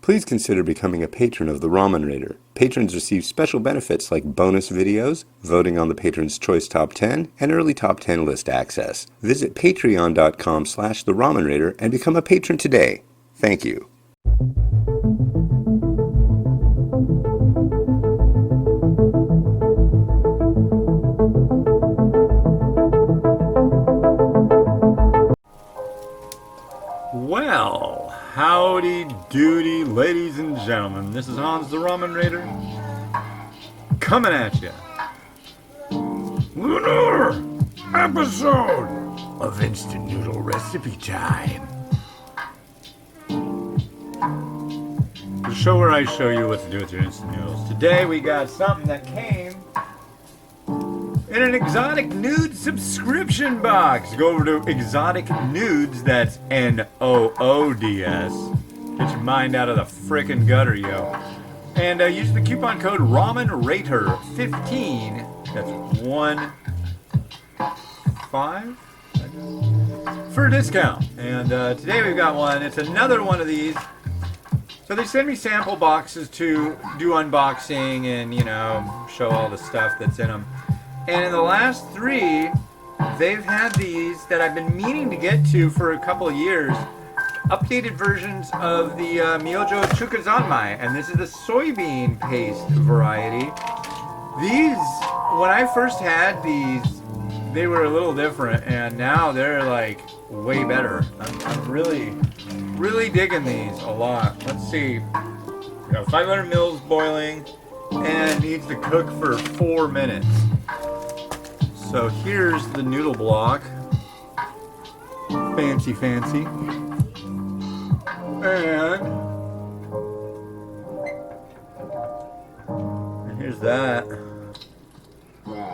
Please consider becoming a patron of the Ramen Raider. Patrons receive special benefits like bonus videos, voting on the Patron's Choice Top 10, and early Top 10 list access. Visit patreon.com/the Ramen Raider and become a patron today. Thank you. Well, howdy doody, ladies and gentlemen. This is Hans the Ramen Raider coming at you. Lunar episode of Instant Noodle Recipe Time. The show where I show you what to do with your instant noodles. Today we got something that came in an Exotic Nudes subscription box. Go over to Exotic Nudes, that's Noods. Get your mind out of the frickin' gutter, yo. And use the coupon code RamenRater15. That's 1-5 for a discount. And today we've got one. It's another one of these. So they send me sample boxes to do unboxing and, you know, show all the stuff that's in them. And in the last 3, they've had these that I've been meaning to get to for a couple of years. Updated versions of the Myojo Chukazanmai. And this is the soybean paste variety. These, when I first had these, they were a little different. And now they're like way better. I'm really digging these a lot. Let's see. We got 500 mils boiling. And it needs to cook for 4 minutes. So here's the noodle block. Fancy. And here's that.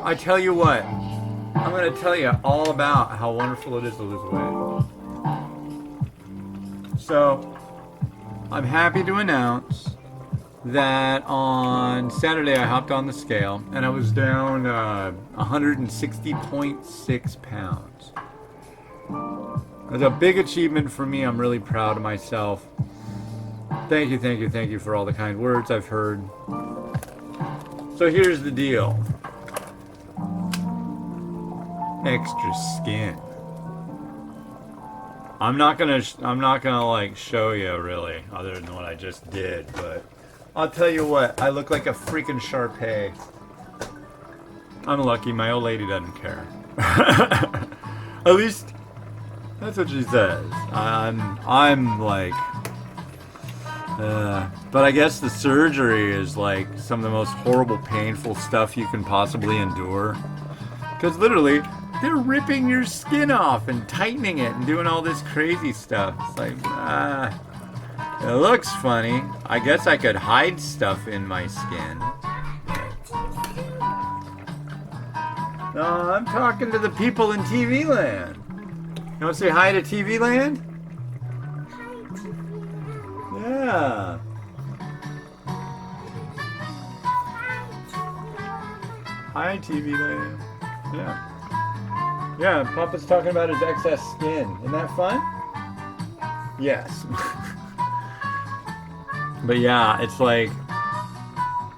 I tell you what, I'm going to tell you all about how wonderful it is to lose weight. So, I'm happy to announce that on Saturday I hopped on the scale and I was down 160.6 pounds. It's a big achievement for me. I'm really proud of myself. Thank you for all the kind words I've heard. So here's the deal. Extra skin. I'm not gonna like show you really, other than what I just did, but I'll tell you what, I look like a freaking Shar-Pei. I'm lucky, my old lady doesn't care. At least, that's what she says. I'm like, but I guess the surgery is like some of the most horrible, painful stuff you can possibly endure. Because literally, they're ripping your skin off and tightening it and doing all this crazy stuff. It's like, it looks funny. I guess I could hide stuff in my skin. No, I'm talking to the people in TV land. You want to say hi to TV land? Yeah. Hi, TV land. Yeah. Yeah, Papa's talking about his excess skin. Isn't that fun? Yes. But yeah, it's like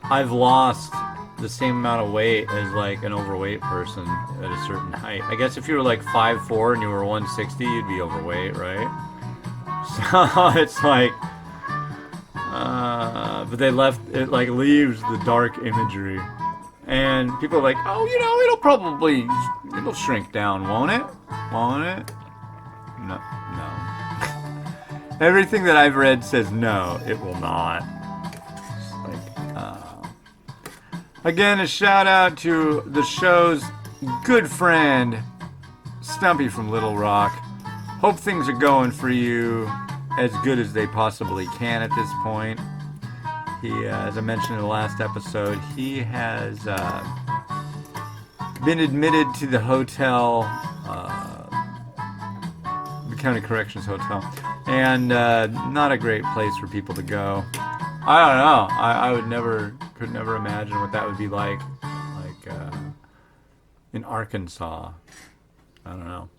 I've lost the same amount of weight as like an overweight person at a certain height. I guess if you were like 5'4" and you were 160, you'd be overweight, right? So it's like, but they left it, like leaves the dark imagery, and people are like, oh, you know, it'll shrink down, won't it? Won't it? No. Everything that I've read says no, it will not. Again, a shout out to the show's good friend, Stumpy from Little Rock. Hope things are going for you as good as they possibly can at this point. He, as I mentioned in the last episode, he has been admitted to the hotel, the County Corrections Hotel, and not a great place for people to go. I don't know. I could never imagine what that would be like in Arkansas. I don't know.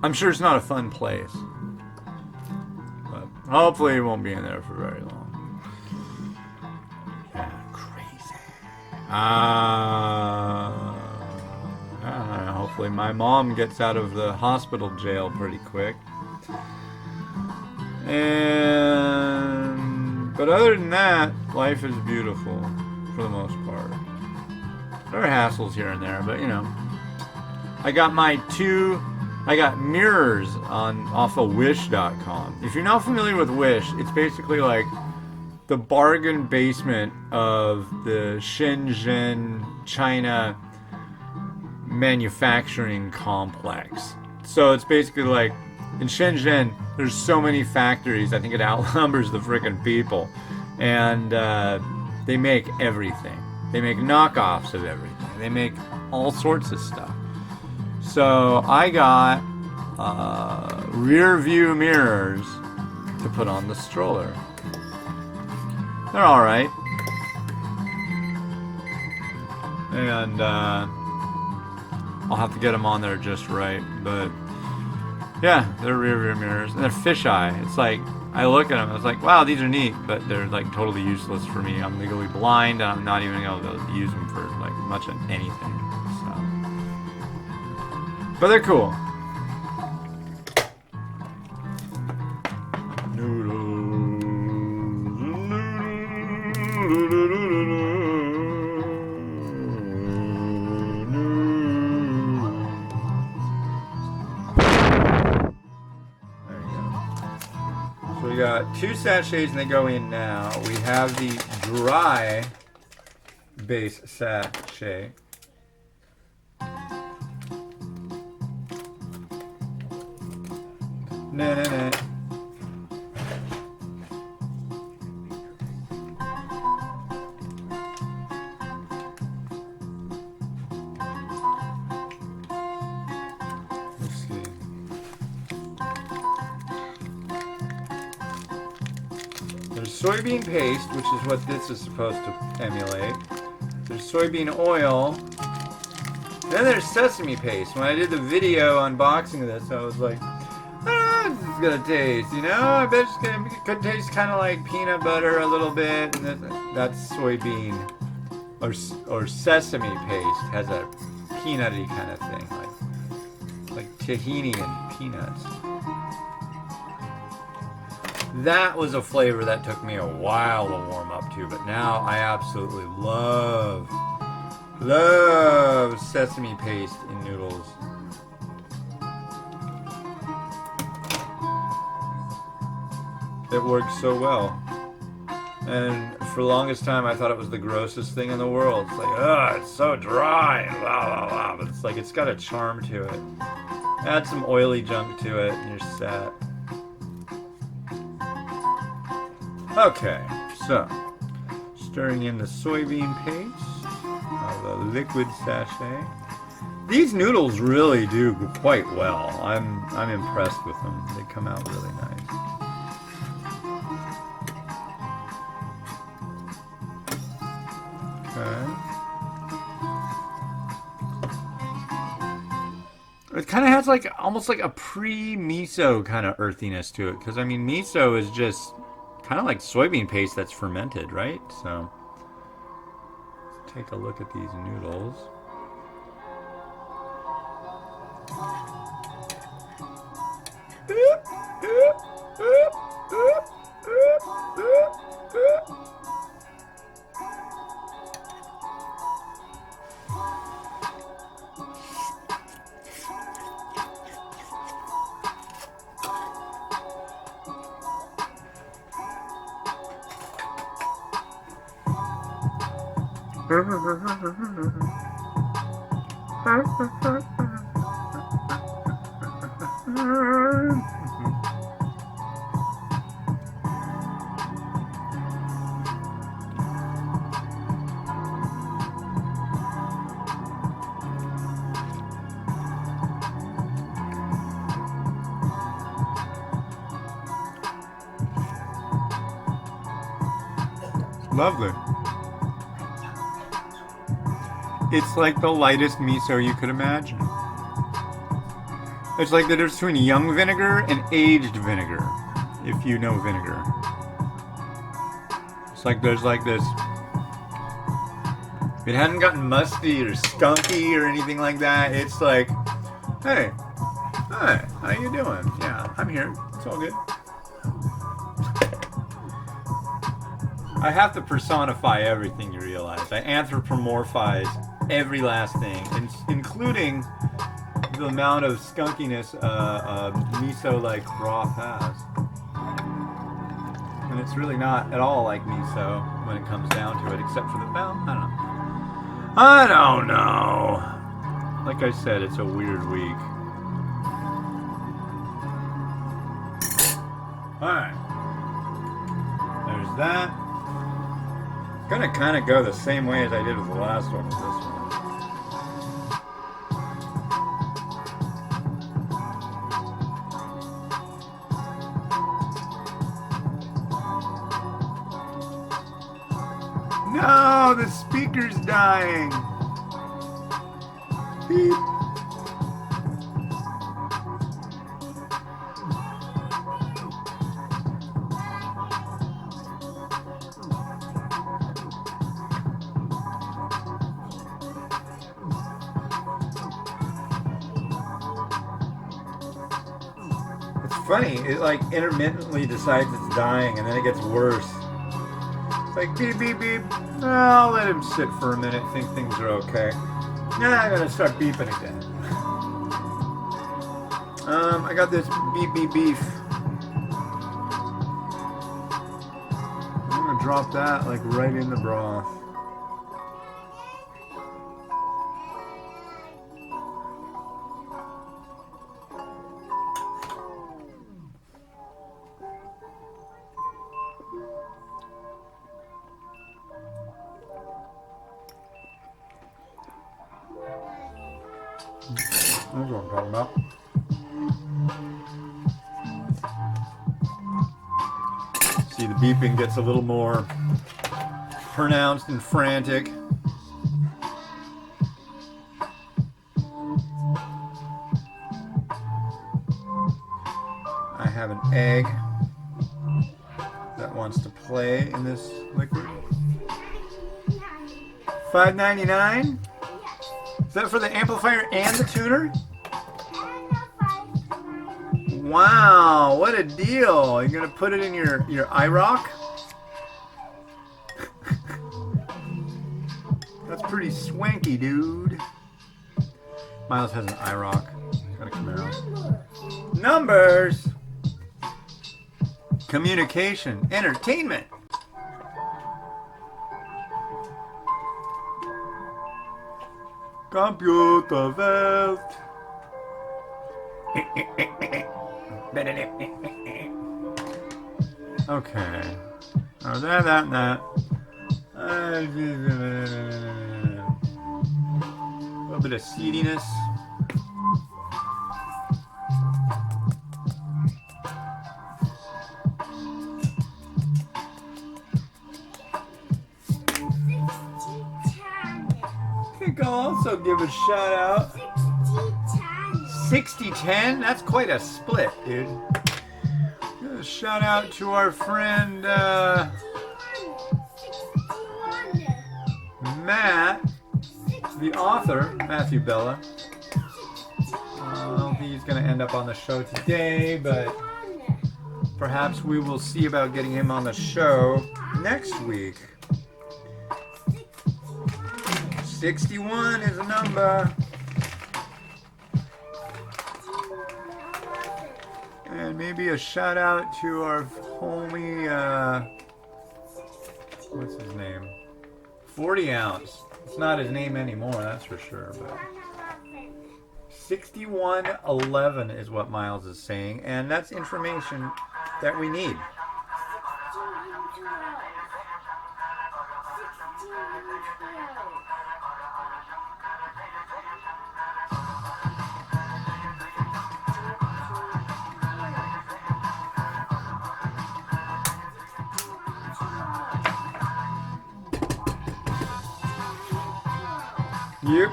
I'm sure it's not a fun place. But Hopefully it won't be in there for very long. Yeah, crazy. I don't know, hopefully my mom gets out of the hospital jail pretty quick. But other than that, life is beautiful for the most part. There are hassles here and there, but you know. I got mirrors off of Wish.com. If you're not familiar with Wish, it's basically like the bargain basement of the Shenzhen, China manufacturing complex. So it's basically like in Shenzhen, there's so many factories, I think it outnumbers the frickin' people. And they make everything. They make knockoffs of everything. They make all sorts of stuff. So I got rear view mirrors to put on the stroller. They're alright. And I'll have to get them on there just right. But yeah, they're rear view mirrors. And they're fisheye. It's like, I look at them, I was like, wow, these are neat, but they're like totally useless for me. I'm legally blind and I'm not even able to use them for like much of anything. So, but they're cool. We got 2 sachets and they go in now. We have the dry base sachet. Nah. There's soybean paste, which is what this is supposed to emulate. There's soybean oil. Then there's sesame paste. When I did the video unboxing of this, I was like, I don't know how this is gonna taste, you know? I bet it could taste kind of like peanut butter a little bit. And that's soybean or sesame paste has a peanutty kind of thing, like tahini and peanuts. That was a flavor that took me a while to warm up to, but now I absolutely love sesame paste in noodles. It works so well. And for the longest time I thought it was the grossest thing in the world. It's like, ugh, it's so dry, and blah, blah, blah. But it's like, it's got a charm to it. Add some oily junk to it and you're set. Okay, so stirring in the soybean paste of the liquid sachet. These noodles really do quite well. I'm impressed with them. They come out really nice. Okay. It kind of has like almost like a pre-miso kind of earthiness to it, because I mean miso is just kind of like soybean paste that's fermented, right? So let's take a look at these noodles. Lovely. It's like the lightest miso you could imagine. It's like the difference between young vinegar and aged vinegar. if you know vinegar. It's like there's like this. It hadn't gotten musty or skunky or anything like that. It's like, hey, hi, how you doing? Yeah, I'm here. It's all good. I have to personify everything, you realize. I anthropomorphize every last thing, including the amount of skunkiness miso-like broth has. And it's really not at all like miso when it comes down to it, except for the, well, I don't know. Like I said, it's a weird week. Alright. There's that. Gonna kind of go the same way as I did with the last one with this one. No, the speaker's dying. Beep. Funny, it like intermittently decides it's dying and then it gets worse. It's like beep beep beep. No, I'll let him sit for a minute, think things are okay. Now I'm gonna start beeping again. I got this beep beep beef. I'm gonna drop that like right in the broth. That's what I'm talking about. See, the beeping gets a little more pronounced and frantic. I have an egg that wants to play in this liquid. $5.99? Is that for the amplifier and the tuner? Wow, what a deal. You're gonna put it in your iRock? That's pretty swanky, dude. Miles has an iRock. Got a Camaro. Numbers! Communication. Entertainment. Computerwelt. Okay. Oh, that. A little bit of seediness. I think I'll also give a shout out. 60-10? That's quite a split, dude. A shout out to our friend Matt, the author, Matthew Bella. I don't think he's going to end up on the show today, but perhaps we will see about getting him on the show next week. 61 is a number. And maybe a shout out to our homie, what's his name? 40 ounce. It's not his name anymore, that's for sure. But 6111 is what Miles is saying, and that's information that we need. Yep.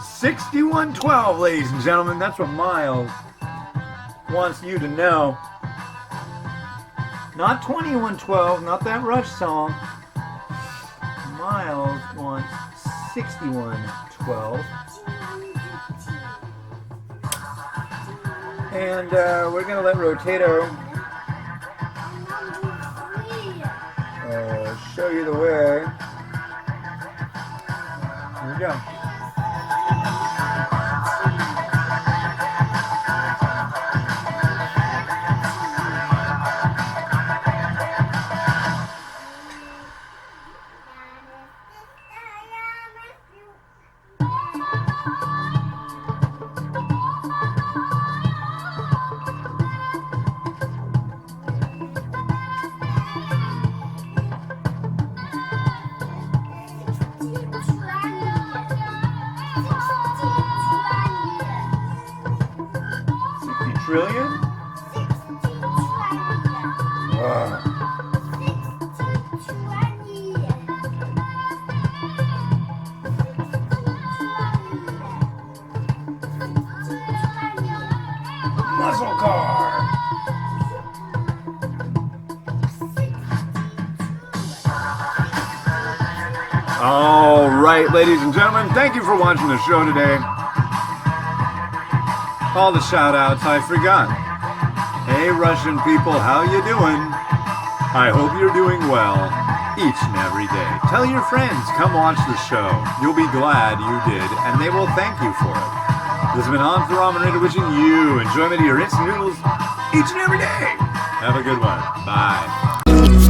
6112, ladies and gentlemen. That's what Miles wants you to know. Not 2112, not that Rush song. Miles wants 6112. And we're going to let Rotato show you the way. Here we go. Trillion? Wow. Muscle car. All right, ladies and gentlemen, thank you for watching the show today. All the shout-outs I forgot. Hey, Russian people, how you doing? I hope you're doing well each and every day. Tell your friends, come watch the show. You'll be glad you did, and they will thank you for it. This has been On for Ramen Radio, wishing you enjoyment of your instant noodles each and every day. Have a good one. Bye.